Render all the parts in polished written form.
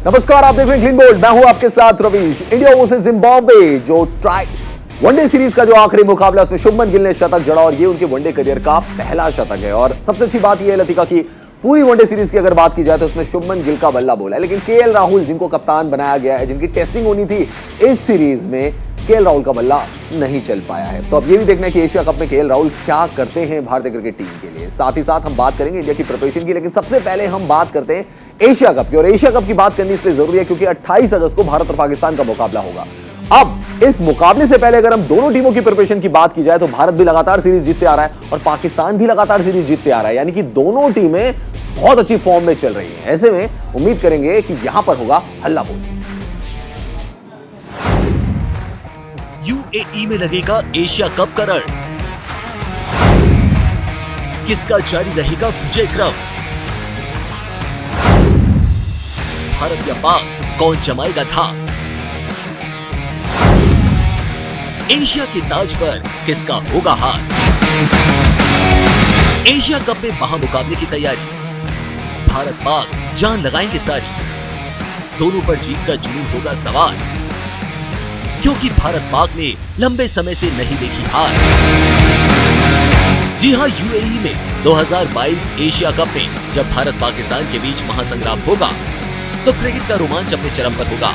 नमस्कार, आप देख रहे हैं क्लीन बोल्ड। मैं हूं आपके साथ रवीश। इंडिया वर्सेस जिम्बाब्वे जो वनडे सीरीज का जो आखिरी मुकाबला, उसमें शुभमन गिल ने शतक जड़ा और ये उनके वनडे करियर का पहला शतक है। और सबसे अच्छी बात यह है लतिका की पूरी वनडे सीरीज की अगर बात की जाए तो उसमें शुभमन गिल का बल्ला बोला है, लेकिन केएल राहुल जिनको कप्तान बनाया गया है, जिनकी टेस्टिंग होनी थी इस सीरीज में, केएल राहुल का बल्ला नहीं चल पाया है। तो अब ये भी देखना है कि एशिया कप में केएल राहुल क्या करते हैं भारतीय क्रिकेट टीम के लिए। साथ ही साथ हम बात करेंगे इंडिया की प्रिपरेशन की, लेकिन सबसे पहले हम बात करते हैं एशिया कप की। और एशिया कप की बात करनी इसलिए जरूरी है क्योंकि 28 अगस्त को भारत और पाकिस्तान का मुकाबला होगा। अब इस मुकाबले से पहले अगर हम दोनों टीमों की प्रिपरेशन की बात की जाए तो भारत भी लगातार सीरीज जीतते आ रहा है और पाकिस्तान भी लगातार सीरीज जीतते आ रहा है, यानी कि दोनों टीमें बहुत अच्छी फॉर्म में चल रही हैं। ऐसे में उम्मीद करेंगे कि यहां पर होगा हल्ला बोल। यूएई में लगेगा एशिया कप का रण, किसका जारी रहेगा विजय क्रम? भारत या पाक, कौन जमाएगा धाक? एशिया के ताज पर किसका होगा हाथ? एशिया कप में महामुकाबले की तैयारी, भारत पाक जान लगाएंगे सारी, दोनों पर जीत का जुनून होगा सवाल, क्योंकि भारत पाक ने लंबे समय से नहीं देखी हार। जी हां, यूएई में 2022 एशिया कप में जब भारत पाकिस्तान के बीच महासंग्राम होगा तो क्रिकेट का रोमांच अपने चरम पर होगा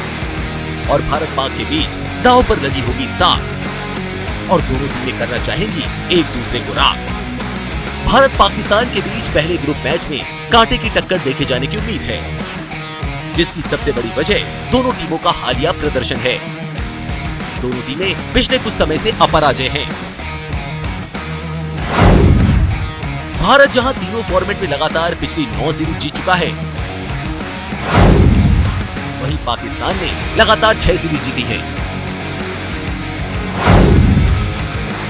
और भारत पाक के बीच दांव पर लगी होगी साख और दोनों टीमें करना चाहेंगी एक दूसरे को राख। भारत पाकिस्तान के बीच पहले ग्रुप मैच में कांटे की टक्कर देखे जाने की उम्मीद है, जिसकी सबसे बड़ी वजह दोनों टीमों का हालिया प्रदर्शन है। दोनों टीमें पिछले कुछ समय से अपराजय हैं। भारत जहां तीनों फॉर्मेट में लगातार पिछली 9 सीरीज जीत चुका है, वहीं पाकिस्तान ने लगातार 6 सीरीज जीती है।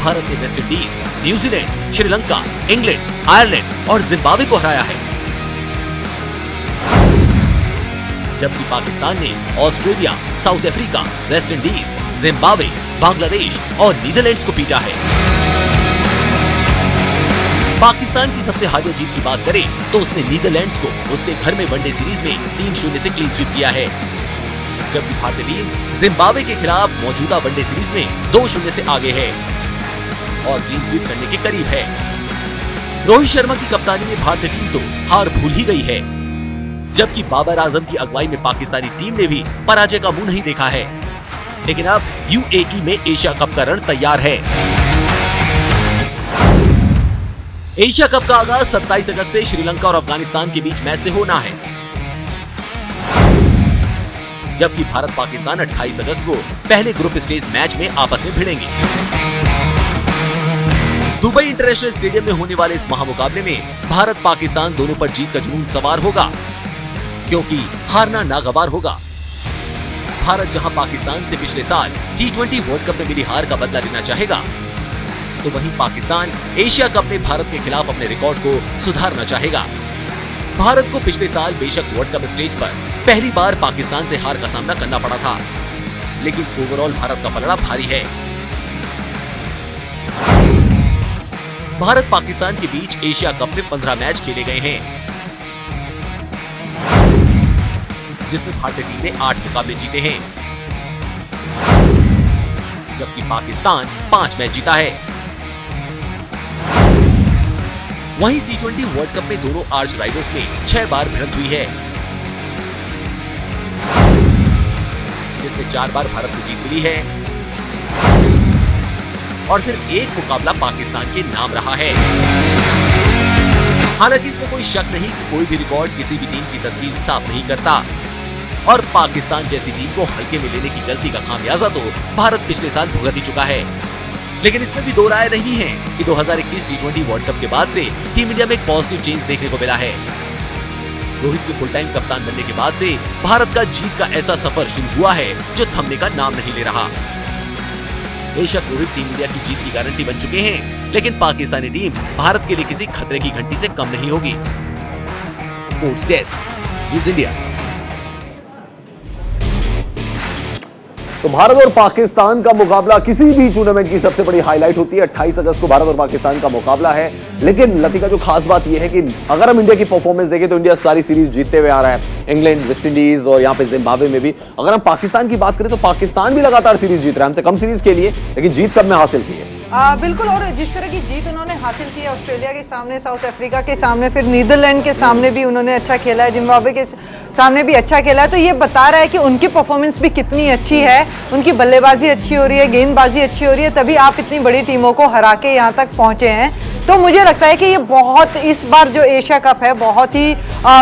भारत ने West Indies, New Zealand, Sri Lanka, England, Ireland और जिम्बाब्वे को हराया है, जबकि पाकिस्तान ने Australia, south Africa, West Indies, Zimbabwe, Bangladesh और नीदरलैंड्स को पीटा है। पाकिस्तान की सबसे हालिया जीत की बात करें तो उसने नीदरलैंड्स को उसके घर में वनडे सीरीज में 3-0 से क्लीन स्वीप किया है, जबकि भारतीय टीम जिम्बाब्वे के खिलाफ मौजूदा वनडे सीरीज में 2-0 से आगे है और क्लीन स्वीप करने के करीब है। रोहित शर्मा की कप्तानी में भारतीय टीम तो हार भूल ही गई है, जबकि बाबर आजम की अगुवाई में पाकिस्तानी टीम ने भी पराजय का मुंह नहीं देखा है। लेकिन अब यूएई में एशिया कप का रण तैयार है। एशिया कप का आगाज 27 अगस्त से श्रीलंका और अफगानिस्तान के बीच मैच से होना है, जबकि भारत पाकिस्तान 28 अगस्त को पहले ग्रुप स्टेज मैच में आपस में भिड़ेंगे। दुबई इंटरनेशनल स्टेडियम में होने वाले इस महामुकाबले में भारत पाकिस्तान दोनों पर जीत का जुनून सवार होगा, क्योंकि हारना नागवार होगा। भारत जहां पाकिस्तान से पिछले साल T20 वर्ल्ड कप में मिली हार का बदला लेना चाहेगा, तो वहीं पाकिस्तान एशिया कप में भारत के खिलाफ अपने रिकॉर्ड को सुधारना चाहेगा। भारत को पिछले साल बेशक वर्ल्ड कप स्टेज पर पहली बार पाकिस्तान से हार का सामना करना पड़ा था, लेकिन ओवरऑल भारत का पलड़ा भारी है। भारत पाकिस्तान के बीच एशिया कप में 15 मैच खेले गए हैं, जिसमें भारतीय टीम ने 8 मुकाबले जीते हैं, जबकि पाकिस्तान 5 मैच जीता है। वहीं T20 वर्ल्ड कप में दोनों आर्च राइवल्स में 6 बार भिड़ंत हुई है, जिसमें 4 बार भारत को जीत मिली है और सिर्फ एक मुकाबला पाकिस्तान के नाम रहा है। हालांकि इसमें कोई शक नहीं कि कोई भी रिकॉर्ड किसी भी टीम की तस्वीर साफ नहीं करता और पाकिस्तान जैसी टीम को हल्के में लेने की गलती का खामियाजा तो भारत पिछले साल भुगत ही चुका है। लेकिन इसमें भी दो राय नहीं है कि 2021 T20 वर्ल्ड कप के बाद से टीम इंडिया में एक पॉजिटिव चेंज देखने को मिला है। रोहित के फुल टाइम कप्तान बनने के बाद से भारत का जीत का ऐसा सफर शुरू हुआ है जो थमने का नाम नहीं ले रहा। बेशक रोहित टीम इंडिया की जीत की गारंटी बन चुके हैं, लेकिन पाकिस्तानी टीम भारत के लिए किसी खतरे की घंटी से कम नहीं होगी। Sports desk, news India. तो भारत और पाकिस्तान का मुकाबला किसी भी टूर्नामेंट की सबसे बड़ी हाईलाइट होती है। 28 अगस्त को भारत और पाकिस्तान का मुकाबला है। लेकिन लतिका, जो खास बात यह है कि अगर हम इंडिया की परफॉर्मेंस देखें तो इंडिया सारी सीरीज जीतते हुए आ रहा है, इंग्लैंड, वेस्ट इंडीज और यहाँ पे जिम्बाब्वे में भी। अगर हम पाकिस्तान की बात करें तो पाकिस्तान भी लगातार सीरीज जीत रहा है, हमसे कम सीरीज के लिए, लेकिन जीत सब में हासिल की है। बिल्कुल, और जिस तरह की जीत उन्होंने हासिल की है ऑस्ट्रेलिया के सामने, साउथ अफ्रीका के सामने, फिर नीदरलैंड के सामने भी उन्होंने अच्छा खेला है, जिम्बाब्वे के सामने भी अच्छा खेला है, तो ये बता रहा है कि उनकी परफॉर्मेंस भी कितनी अच्छी है, उनकी बल्लेबाजी अच्छी हो रही है, गेंदबाजी अच्छी हो रही है, तभी आप इतनी बड़ी टीमों को हरा के यहाँ तक पहुँचे हैं। तो मुझे लगता है कि ये बहुत, इस बार जो एशिया कप है बहुत ही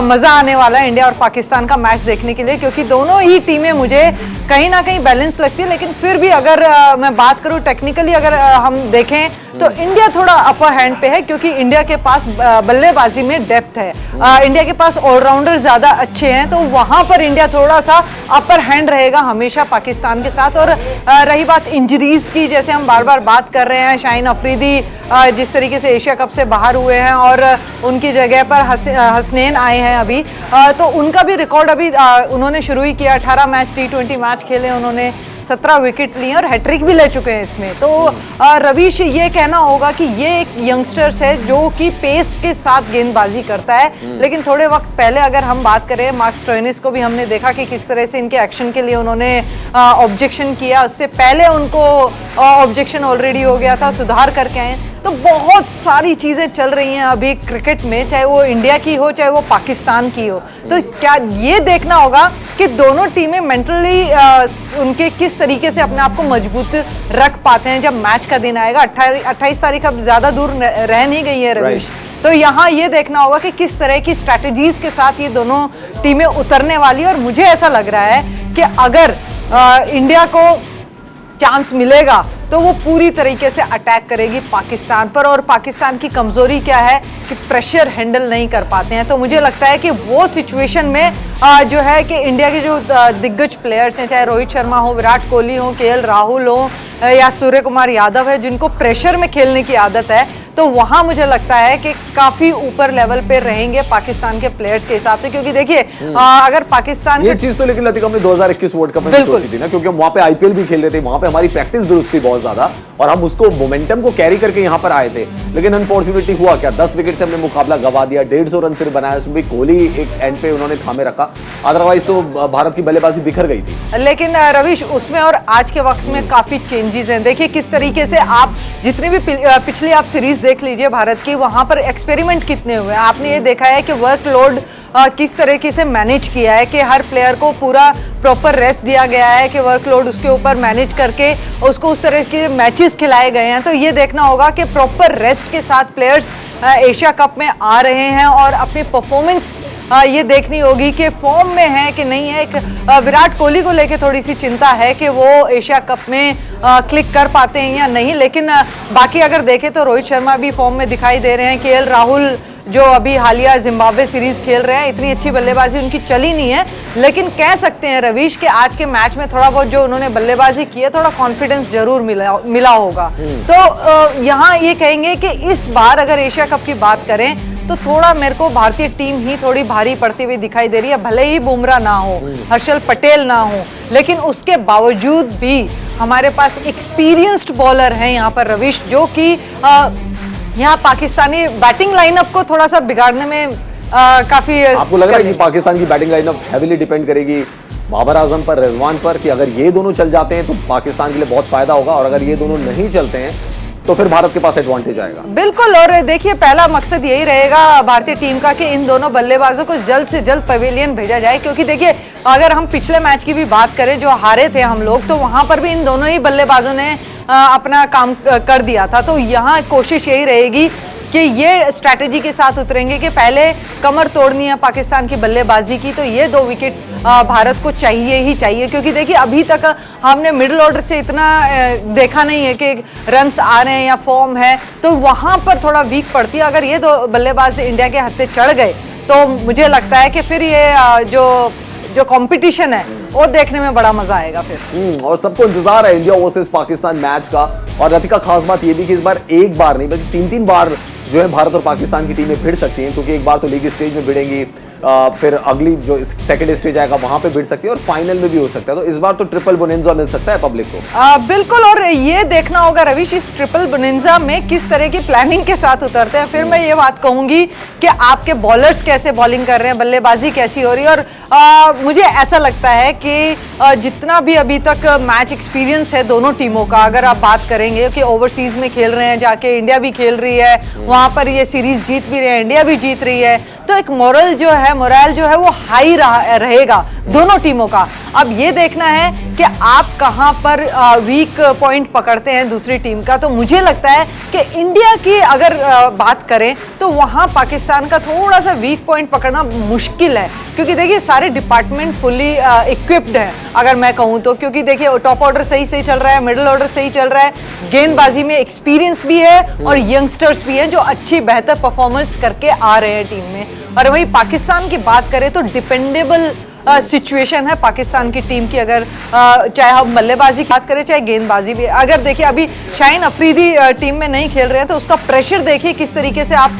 मज़ा आने वाला है इंडिया और पाकिस्तान का मैच देखने के लिए, क्योंकि दोनों ही टीमें मुझे कहीं ना कहीं बैलेंस लगती है। लेकिन फिर भी अगर मैं बात करूँ टेक्निकली, अगर हम देखें तो इंडिया थोड़ा अपर हैंड पे है, क्योंकि इंडिया के पास बल्लेबाजी में डेप्थ है, इंडिया के पास ऑलराउंडर ज़्यादा अच्छे हैं, तो वहाँ पर इंडिया थोड़ा सा अपर हैंड रहेगा हमेशा पाकिस्तान के साथ। और रही बात इंजरीज की, जैसे हम बार बार बात कर रहे हैं, शाहीन अफरीदी जिस तरीके से एशिया कप से बाहर हुए हैं और उनकी जगह पर हसनैन आए हैं अभी, तो उनका भी रिकॉर्ड अभी उन्होंने शुरू ही किया। 18 मैच T20 मैच खेले उन्होंने, 17 विकेट लिए और हैट्रिक भी ले चुके हैं इसमें। तो रवीश, ये कहना होगा कि ये एक यंगस्टर्स है जो कि पेस के साथ गेंदबाजी करता है। लेकिन थोड़े वक्त पहले अगर हम बात करें, मार्क स्टोइनिस को भी हमने देखा कि किस तरह से इनके एक्शन के लिए उन्होंने ऑब्जेक्शन किया, उससे पहले उनको ऑब्जेक्शन ऑलरेडी हो गया था, सुधार करके आए। तो बहुत सारी चीज़ें चल रही हैं अभी क्रिकेट में, चाहे वो इंडिया की हो चाहे वो पाकिस्तान की हो। तो क्या ये देखना होगा कि दोनों टीमें मेंटली उनके किस तरीके से अपने आप को मजबूत रख पाते हैं जब मैच का दिन आएगा। 28 तारीख अब ज़्यादा दूर रह नहीं गई है रवीश। तो यहाँ ये देखना होगा कि किस तरह की स्ट्रैटेजीज के साथ ये दोनों टीमें उतरने वाली है। और मुझे ऐसा लग रहा है कि अगर इंडिया को चांस मिलेगा तो वो पूरी तरीके से अटैक करेगी पाकिस्तान पर। और पाकिस्तान की कमजोरी क्या है कि प्रेशर हैंडल नहीं कर पाते हैं। तो मुझे लगता है कि वो सिचुएशन में जो है कि इंडिया के जो दिग्गज प्लेयर्स हैं, चाहे रोहित शर्मा हो, विराट कोहली हो, KL राहुल हो या सूर्य कुमार यादव है, जिनको प्रेशर में खेलने की आदत है, तो वहाँ मुझे लगता है कि काफी ऊपर लेवल पे रहेंगे पाकिस्तान के प्लेयर्स के हिसाब से। क्योंकि देखिए अगर पाकिस्तान ये चीज तो लेकिन लतिका हमने 2021 वर्ल्ड कप में सोची थी ना, क्योंकि हम वहाँ पे IPL भी खेल रहे थे, वहाँ पे हमारी प्रैक्टिस दुरुस्त थी बहुत ज्यादा और हम उसको मोमेंटम को कैरी करके यहाँ पर आए थे। लेकिन अनफॉर्चुनेटली हुआ क्या, 10 विकेट से हमने मुकाबला गवा दिया, 150 रन सिर्फ बनाया, उसमें भी कोहली एक एंड पे उन्होंने थामे रखा, अदरवाइज तो भारत की बल्लेबाजी बिखर गई थी। लेकिन रवीश, उसमें और आज के वक्त में काफी चेंजेस हैं। देखिए किस तरीके से आप जितनी भी पिछली आप सीरीज देख लीजिए भारत की, वहां पर एक्सपेरिमेंट कितने हुए हैं। आपने ये देखा है कि वर्कलोड किस तरीके से मैनेज किया है, कि हर प्लेयर को पूरा प्रॉपर रेस्ट दिया गया है, कि वर्कलोड उसके ऊपर मैनेज करके उसको उस तरह के मैचेस खिलाए गए हैं। तो ये देखना होगा कि प्रॉपर रेस्ट के साथ प्लेयर्स एशिया कप में आ रहे हैं और अपनी परफॉर्मेंस ये देखनी होगी कि फॉर्म में है कि नहीं है। एक विराट कोहली को लेके थोड़ी सी चिंता है कि वो एशिया कप में क्लिक कर पाते हैं या नहीं। लेकिन बाकी अगर देखें तो रोहित शर्मा भी फॉर्म में दिखाई दे रहे हैं, KL राहुल जो अभी हालिया जिम्बाब्वे सीरीज खेल रहे हैं, इतनी अच्छी बल्लेबाजी उनकी चली नहीं है। लेकिन कह सकते हैं रवीश कि आज के मैच में थोड़ा बहुत जो उन्होंने बल्लेबाजी की है, थोड़ा कॉन्फिडेंस जरूर मिला होगा। तो यहाँ ये कहेंगे कि इस बार अगर एशिया कप की बात करें तो थोड़ा मेरे को भारतीय टीम ही थोड़ी भारी पड़ती हुई दिखाई दे रही है। भले ही बुमराह ना हो, हर्षल पटेल ना हो, लेकिन उसके बावजूद भी हमारे पास एक्सपीरियंस्ड बॉलर हैं यहाँ पर रवीश, जो कि यहाँ पाकिस्तानी बैटिंग लाइनअप को थोड़ा सा बिगाड़ने में काफी। आपको लग रहा है कि पाकिस्तान की बैटिंग लाइनअप हेवीली डिपेंड करेगी बाबर आजम पर, रिजवान पर, कि अगर ये दोनों चल जाते हैं तो पाकिस्तान के लिए बहुत फायदा होगा, और अगर ये दोनों नहीं चलते हैं तो फिर भारत के पास एडवांटेज आएगा। बिल्कुल, और देखिए पहला मकसद यही रहेगा भारतीय टीम का कि इन दोनों बल्लेबाजों को जल्द से जल्द पवेलियन भेजा जाए। क्योंकि देखिए अगर हम पिछले मैच की भी बात करें जो हारे थे हम लोग, तो वहां पर भी इन दोनों ही बल्लेबाजों ने अपना काम कर दिया था। तो यहाँ कोशिश यही रहेगी कि ये स्ट्रैटेजी के साथ उतरेंगे कि पहले कमर तोड़नी है पाकिस्तान की बल्लेबाजी की, तो ये 2 विकेट भारत को चाहिए ही चाहिए। क्योंकि देखिए अभी तक हमने मिडिल ऑर्डर से इतना देखा नहीं है कि रन्स आ रहे हैं या फॉर्म है, तो वहाँ पर थोड़ा वीक पड़ती है। अगर ये 2 बल्लेबाज इंडिया के हत्थे चढ़ गए तो मुझे लगता है कि फिर ये जो कंपटीशन है वो देखने में बड़ा मजा आएगा फिर। और सबको इंतजार है इंडिया वर्सेस पाकिस्तान मैच का। और लतिका खास बात ये भी कि इस बार एक बार नहीं बल्कि 3-3 बार जो है भारत और पाकिस्तान की टीमें भिड़ सकती हैं, क्योंकि एक बार तो लीग स्टेज में भिड़ेंगी, फिर अगली जो सेकंड स्टेज आएगा वहां पे भिड़ सकती है और फाइनल में भी हो सकता है। तो इस बार तो ट्रिपल बोनेंजा मिल सकता है पब्लिक को। बिल्कुल, और ये देखना होगा रविश इस ट्रिपल बोनेंजा में किस तरह की प्लानिंग के साथ उतरते हैं। फिर मैं ये बात कहूंगी कि आपके बॉलर्स कैसे बॉलिंग कर रहे हैं, बल्लेबाजी कैसी हो रही है। और मुझे ऐसा लगता है कि जितना भी अभी तक मैच एक्सपीरियंस है दोनों टीमों का, अगर आप बात करेंगे कि ओवरसीज में खेल रहे हैं, जाके इंडिया भी खेल रही है, वहां पर ये सीरीज जीत भी रहे हैं, इंडिया भी जीत रही है, तो एक मोरल जो है वो हाई रहेगा दोनों टीमों का। अब ये देखना है कि आप कहां पर वीक पॉइंट पकड़ते हैं दूसरी टीम का। तो मुझे लगता है कि इंडिया की अगर बात करें तो वहां पाकिस्तान का थोड़ा सा वीक पॉइंट पकड़ना मुश्किल है, क्योंकि देखिए सारे डिपार्टमेंट फुली इक्विप्ड है अगर मैं कहूं तो। क्योंकि देखिए टॉप ऑर्डर सही चल रहा है, मिडिल ऑर्डर सही चल रहा है, गेंदबाजी में एक्सपीरियंस भी है और यंगस्टर्स भी हैं जो अच्छी बेहतर परफॉर्मेंस करके आ रहे हैं टीम में। और वही पाकिस्तान की बात करें तो डिपेंडेबल सिचुएशन है पाकिस्तान की टीम की। अगर चाहे हम बल्लेबाजी की बात करें चाहे गेंदबाजी भी, अगर देखिए अभी शाहीन अफरीदी टीम में नहीं खेल रहे हैं तो उसका प्रेशर देखिए किस तरीके से आप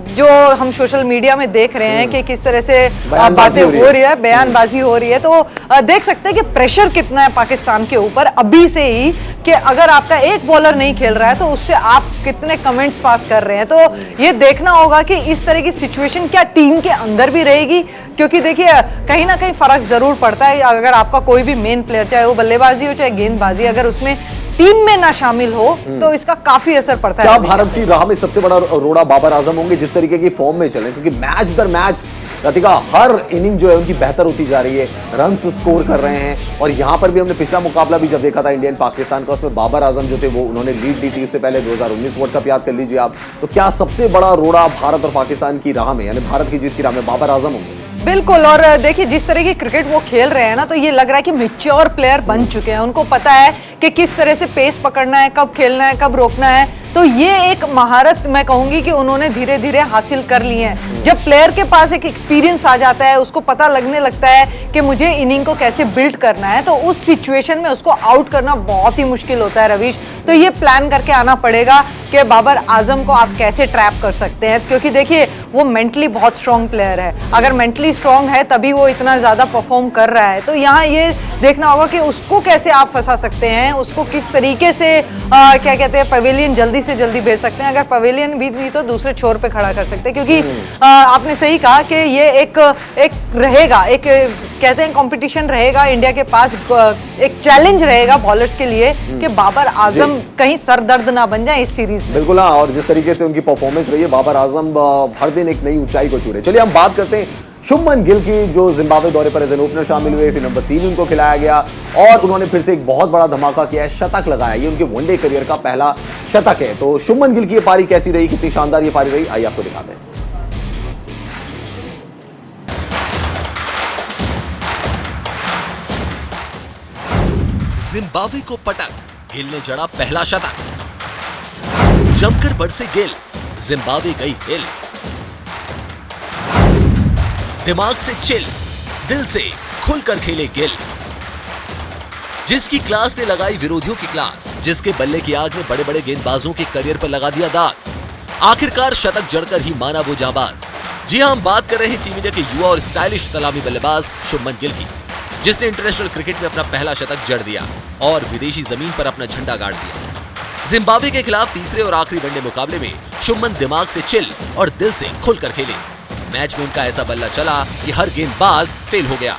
जो हम सोशल मीडिया में देख रहे हैं कि किस तरह से बातें हो रही है, बयानबाजी हो रही है। तो देख सकते हैं कि प्रेशर कितना है पाकिस्तान के ऊपर अभी से ही, कि अगर आपका एक बॉलर नहीं खेल रहा है तो उससे आप कितने कमेंट्स पास कर रहे हैं। तो ये देखना होगा कि इस तरह की सिचुएशन क्या टीम के अंदर भी रहेगी, क्योंकि देखिए कहीं ना कहीं फर्क जरूर पड़ता है। अगर आपका कोई भी मेन प्लेयर, चाहे वो बल्लेबाजी हो चाहे गेंदबाजी, अगर उसमें टीम में ना शामिल हो तो इसका काफी असर पड़ता है। क्या भारत की राह में सबसे बड़ा रोड़ा बाबर आजम होंगे जिस तरीके की फॉर्म में चले? क्योंकि मैच दर मैच रतिका हर इनिंग जो है उनकी बेहतर होती जा रही है, रन्स स्कोर कर रहे हैं। और यहां पर भी हमने पिछला मुकाबला भी जब देखा था इंडियन पाकिस्तान का, उसमें बाबर आजम जो थे वो उन्होंने लीड ली थी। उससे पहले 2019 वर्ल्ड कप याद कर लीजिए आप। तो क्या सबसे बड़ा रोड़ा भारत और पाकिस्तान की राह में, यानी भारत की जीत की राह में बाबर आजम होंगे? बिल्कुल, और देखिए जिस तरह की क्रिकेट वो खेल रहे हैं ना, तो ये लग रहा है कि मैच्योर प्लेयर बन चुके हैं। उनको पता है कि किस तरह से पेस पकड़ना है, कब खेलना है, कब रोकना है। तो ये एक महारत मैं कहूंगी कि उन्होंने धीरे धीरे हासिल कर ली है। जब प्लेयर के पास एक एक्सपीरियंस आ जाता है, उसको पता लगने लगता है कि मुझे इनिंग को कैसे बिल्ड करना है, तो उस सिचुएशन में उसको आउट करना बहुत ही मुश्किल होता है रवीश। तो ये प्लान करके आना पड़ेगा कि बाबर आजम को आप कैसे ट्रैप कर सकते हैं, क्योंकि देखिए वो मेंटली बहुत स्ट्रांग प्लेयर है। अगर मेंटली स्ट्रांग है तभी वो इतना ज्यादा परफॉर्म कर रहा है। तो यहाँ ये देखना होगा कि उसको कैसे आप फंसा सकते हैं, उसको किस तरीके से क्या कहते हैं पवेलियन जल्दी से जल्दी भेज सकते हैं। अगर पवेलियन भी नहीं तो दूसरे छोर पे खड़ा कर सकते हैं, क्योंकि आपने सही कहा कि ये एक रहेगा, एक कहते हैं कंपटीशन रहेगा इंडिया के पास, एक चैलेंज रहेगा बॉलर्स के लिए कि बाबर आजम कहीं सरदर्द ना बन जाए इस सीरीज में। बिल्कुल हाँ, और जिस तरीके से उनकी परफॉर्मेंस रही है, बाबर आजम हर दिन एक नई ऊंचाई को छू रहे। चलिए हम बात करते हैं शुभमन गिल की, जो जिम्बाब्वे दौरे पर एज एन ओपनर शामिल हुए, फिर नंबर 3 उनको खिलाया गया और उन्होंने फिर से एक बहुत बड़ा धमाका किया है, शतक लगाया। ये उनके वनडे करियर का पहला शतक है। तो शुभमन गिल की ये पारी कैसी रही, कितनी शानदार ये पारी रही, आइए आपको दिखाते हैं। जिम्बाब्वे को पटक, गिल ने जड़ा पहला शतक। जमकर बरसे गिल, जिम्बाब्वे गई हिल। दिमाग से चिल, दिल से खुलकर खेले गिल। जिसकी क्लास ने लगाई विरोधियों की क्लास, जिसके बल्ले की आग ने बड़े बड़े गेंदबाजों के करियर पर लगा दिया दाग, आखिरकार शतक जड़कर ही माना वो जांबाज। जी हां, हम बात कर रहे हैं टीम इंडिया के युवा और स्टाइलिश सलामी बल्लेबाज शुभमन गिल की, जिसने इंटरनेशनल क्रिकेट में अपना पहला शतक जड़ दिया और विदेशी जमीन पर अपना झंडा गाड़ दिया। जिम्बाब्वे के खिलाफ तीसरे और आखिरी वनडे मुकाबले में शुभमन दिमाग से चिल और दिल से खुलकर खेले। मैच में उनका ऐसा बल्ला चला कि हर गेंदबाज फेल हो गया।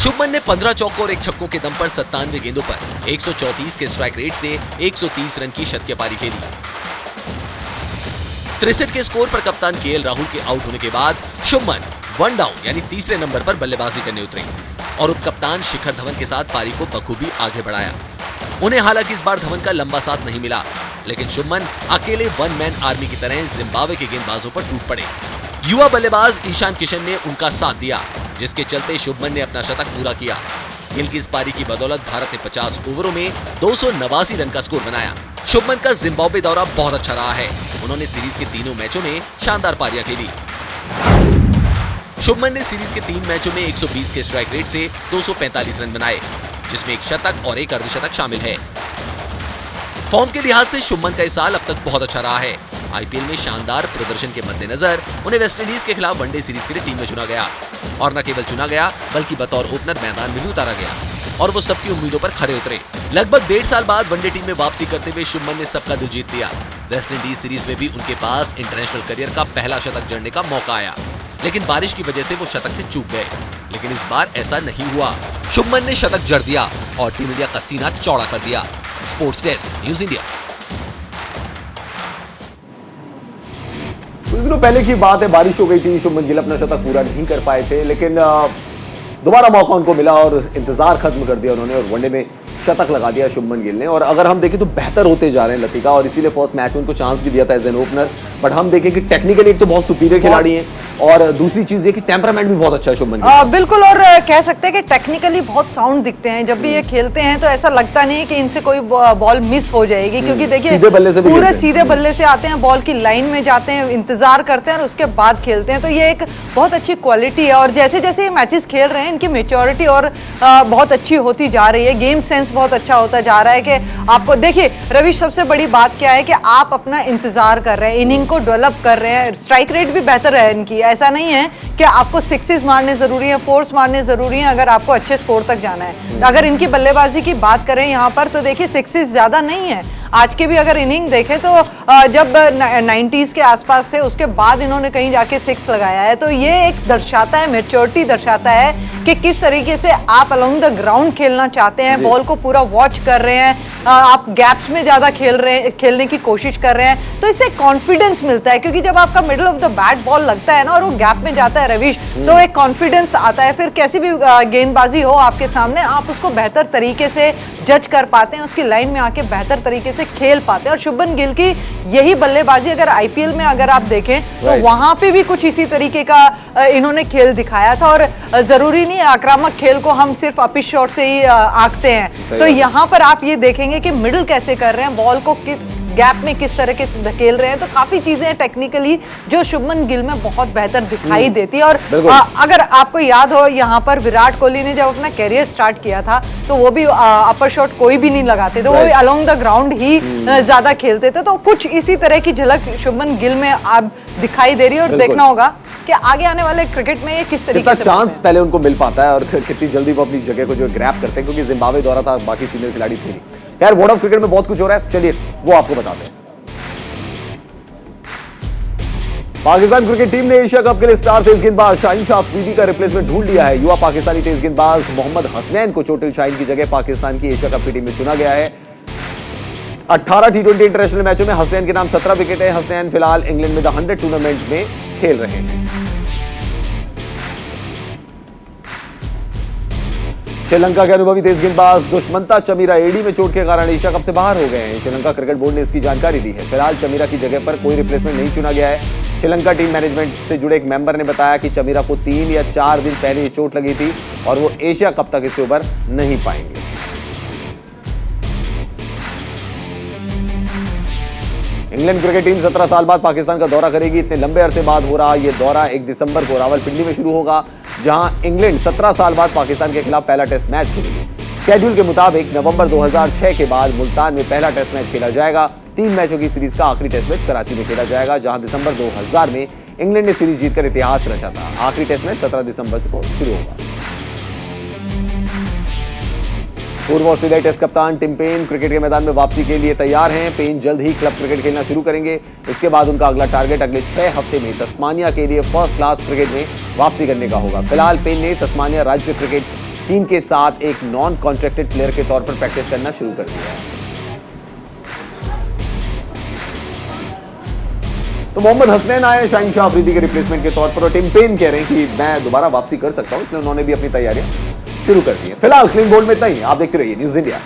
शुभमन ने 15 चौकों और 1 छक्कों के दम पर 97 गेंदों पर 134 के स्ट्राइक रेट से 130 रन की शतकीय पारी खेली। 63 के स्कोर पर कप्तान केएल राहुल के आउट होने के बाद शुभमन 1 डाउन यानी तीसरे नंबर पर बल्लेबाजी करने उतरे और उप कप्तान शिखर धवन के साथ पारी को बखूबी आगे बढ़ाया। उन्हें हालांकि इस बार धवन का लंबा साथ नहीं मिला, लेकिन शुभमन अकेले 1 मैन आर्मी की तरह जिम्बाब्वे के गेंदबाजों पर टूट पड़े। युवा बल्लेबाज ईशान किशन ने उनका साथ दिया, जिसके चलते शुभमन ने अपना शतक पूरा किया। गिल की इस पारी की बदौलत भारत ने 50 ओवरों में 289 रन का स्कोर बनाया। शुभमन का जिम्बाब्वे दौरा बहुत अच्छा रहा है। उन्होंने सीरीज के तीनों मैचों में शानदार पारियां खेली। शुभमन ने सीरीज के 3 मैचों में 120 के स्ट्राइक रेट से 245 रन बनाए, जिसमें 1 शतक और 1 अर्धशतक शामिल है। फॉर्म के लिहाज से शुभमन का इस साल अब तक बहुत अच्छा रहा है। आईपीएल में शानदार प्रदर्शन के मद्देनजर उन्हें वेस्टइंडीज के खिलाफ वनडे सीरीज के लिए टीम में चुना गया और न केवल चुना गया बल्कि बतौर ओपनर मैदान में भी उतारा गया और वो सबकी उम्मीदों पर खरे उतरे। लगभग 1.5 साल बाद वनडे टीम में वापसी करते हुए शुभमन ने सबका दिल जीत लिया। वेस्टइंडीज सीरीज में भी उनके पास इंटरनेशनल करियर का पहला शतक जड़ने का मौका आया, लेकिन बारिश की वजह से वो शतक से चूक गए। लेकिन इस बार ऐसा नहीं हुआ, शुभमन ने शतक जड़ दिया और टीम इंडिया का सीना चौड़ा कर दिया। Sports desk, news India. कुछ दिनों पहले की बात है, बारिश हो गई थी, शुभमन गिल अपना शतक पूरा नहीं कर पाए थे, लेकिन दोबारा मौका उनको मिला और इंतजार खत्म कर दिया उन्होंने और वनडे में शतक लगा दिया शुभमन गिल ने। और अगर हम देखें तो बेहतर होते जा रहे हैं लतिका, और इसीलिए फर्स्ट मैच में उनको चांस भी दिया था एज एन ओपनर। बट हम देखें कि टेक्निकली एक तो बहुत सुपीरियर खिलाड़ी हैं और दूसरी चीज ये कि टेम्परामेंट भी बहुत अच्छा है शुभमन गिल। बिल्कुल, और कह सकते हैं कि टेक्निकली बहुत साउंड दिखते हैं। जब भी ये खेलते हैं तो ऐसा लगता नहीं है कि इनसे कोई बॉल मिस हो जाएगी, क्योंकि देखिए सीधे बल्ले से पूरे सीधे बल्ले से आते हैं, बॉल की लाइन में जाते हैं, इंतजार करते हैं और उसके बाद खेलते हैं। तो ये एक बहुत अच्छी क्वालिटी है और जैसे जैसे ये मैचेस खेल रहे हैं इनकी मेच्योरिटी और बहुत अच्छी होती जा रही है। गेम सेंस बहुत अच्छा होता जा रहा है कि आपको देखिए रविश, सबसे बड़ी बात क्या है कि आप अपना इंतजार कर रहे हैं, इनिंग को डेवलप कर रहे हैं, स्ट्राइक रेट भी बेहतर है इनकी। ऐसा नहीं है कि आपको सिक्सेस मारने जरूरी है, फोर्स मारने जरूरी है अगर आपको अच्छे स्कोर तक जाना है। अगर इनकी बल्लेबाजी की बात करें यहाँ पर तो देखिए सिक्सेस ज्यादा नहीं है। आज के भी अगर इनिंग देखें तो जब 90s के आसपास थे उसके बाद इन्होंने कहीं जाके 6 लगाया है। तो ये एक दर्शाता है, मैच्योरिटी दर्शाता है कि किस तरीके से आप अलोंग द ग्राउंड खेलना चाहते हैं, बॉल को पूरा वॉच कर रहे हैं, आप गैप्स में ज्यादा खेलने की कोशिश कर रहे हैं। तो इससे कॉन्फिडेंस मिलता है, क्योंकि जब आपका middle of the bat ball लगता है ना और वो गैप में जाता है रविश, तो एक कॉन्फिडेंस आता है। फिर कैसी भी गेंदबाजी हो आपके सामने, आप उसको बेहतर तरीके से जज कर पाते हैं, उसकी लाइन में आके बेहतर तरीके से खेल पाते हैं। और शुभमन गिल की यही बल्लेबाजी अगर आईपीएल में अगर आप देखें तो वहां पे भी कुछ इसी तरीके का इन्होंने खेल दिखाया था। और जरूरी नहीं है आक्रामक खेल को हम सिर्फ अपिश शॉट से ही आंकते हैं। तो यहाँ पर आप ये देखेंगे कि मिडिल कैसे कर रहे हैं, बॉल को गैप में किस तरह के धकेल रहे हैं। तो काफी चीजें टेक्निकली जो शुभमन गिल में बहुत बेहतर दिखाई देती है। और अगर आपको याद हो यहाँ पर विराट कोहली ने जब अपना कैरियर स्टार्ट किया था तो वो भी अपर शॉट कोई भी नहीं लगाते थे, वो भी अलोंग द ग्राउंड ही ज्यादा खेलते थे। तो कुछ इसी तरह की झलक शुभमन गिल में आप दिखाई दे रही है और देखना होगा कि आगे आने वाले क्रिकेट में ये किस तरीके से चांस पहले उनको मिल पाता है और कितनी जल्दी वो अपनी जगह को जो ग्रैब करते हैं, क्योंकि जिम्बाब्वे दौरा था, बाकी सीनियर खिलाड़ी थे नहीं। यार वर्ल्ड ऑफ क्रिकेट में बहुत कुछ हो रहा है, चलिए वो आपको बताते हैं। पाकिस्तान क्रिकेट टीम ने एशिया कप के लिए स्टार तेज गेंदबाज शाहीन शाह अफरीदी का रिप्लेसमेंट ढूंढ लिया है। युवा पाकिस्तानी तेज गेंदबाज मोहम्मद हसनैन को चोटिल शाहीन की जगह पाकिस्तान की एशिया कप की टीम में चुना गया है। 18 T20 इंटरनेशनल मैचों में हसनैन के नाम 17 विकेट है। हसनैन फिलहाल इंग्लैंड में द 100 टूर्नामेंट में खेल रहे हैं। श्रीलंका के अनुभवी तेज गेंदबाज दुष्मंता चमीरा एडी में चोट के कारण एशिया कप से बाहर हो गए हैं। श्रीलंका क्रिकेट बोर्ड ने इसकी जानकारी दी है। फिलहाल चमीरा की जगह पर कोई रिप्लेसमेंट नहीं चुना गया है। श्रीलंका टीम मैनेजमेंट से जुड़े एक मेंबर ने बताया कि चमीरा को 3 या 4 दिन पहले ये चोट लगी थी और वो एशिया कप तक इससे उबर नहीं पाएंगे। इंग्लैंड क्रिकेट टीम 17 साल बाद पाकिस्तान का दौरा करेगी। इतने लंबे अरसे बाद हो रहा ये दौरा 1 दिसंबर को रावलपिंडी में शुरू होगा, जहां इंग्लैंड 17 साल बाद पाकिस्तान के खिलाफ पहला टेस्ट मैच खेलेगी। स्केड्यूल के मुताबिक नवंबर 2006 के बाद मुल्तान में पहला टेस्ट मैच खेला जाएगा। 3 मैचों की सीरीज का आखिरी टेस्ट मैच कराची में खेला जाएगा, जहां दिसंबर 2000 में इंग्लैंड ने सीरीज जीतकर इतिहास रचा था। आखिरी टेस्ट मैच 17 दिसंबर को शुरू होगा। पूर्व ऑस्ट्रेलिया टेस्ट कप्तान टिम पेन क्रिकेट के मैदान में वापसी के लिए तैयार हैं। पेन जल्द ही क्लब क्रिकेट खेलना शुरू करेंगे। इसके बाद उनका अगला टारगेट अगले 6 हफ्ते में तस्मानिया के लिए फर्स्ट क्लास क्रिकेट में वापसी करने का होगा। फिलहाल पेन ने तस्मानिया राज्य क्रिकेट टीम के साथ एक नॉन कॉन्ट्रैक्टेड प्लेयर के तौर पर प्रैक्टिस करना शुरू कर दिया है। तो मोहम्मद हसनैन आए शाहीन शाह अफरीदी के रिप्लेसमेंट के तौर पर और टिम पेन कह रहे हैं कि मैं दोबारा वापसी कर सकता हूं, इसलिए उन्होंने भी अपनी तैयारियां शुरू कर दी है। फिलहाल क्लीन बोल्ड में इतना ही। आप देखते रहिए न्यूज़ इंडिया।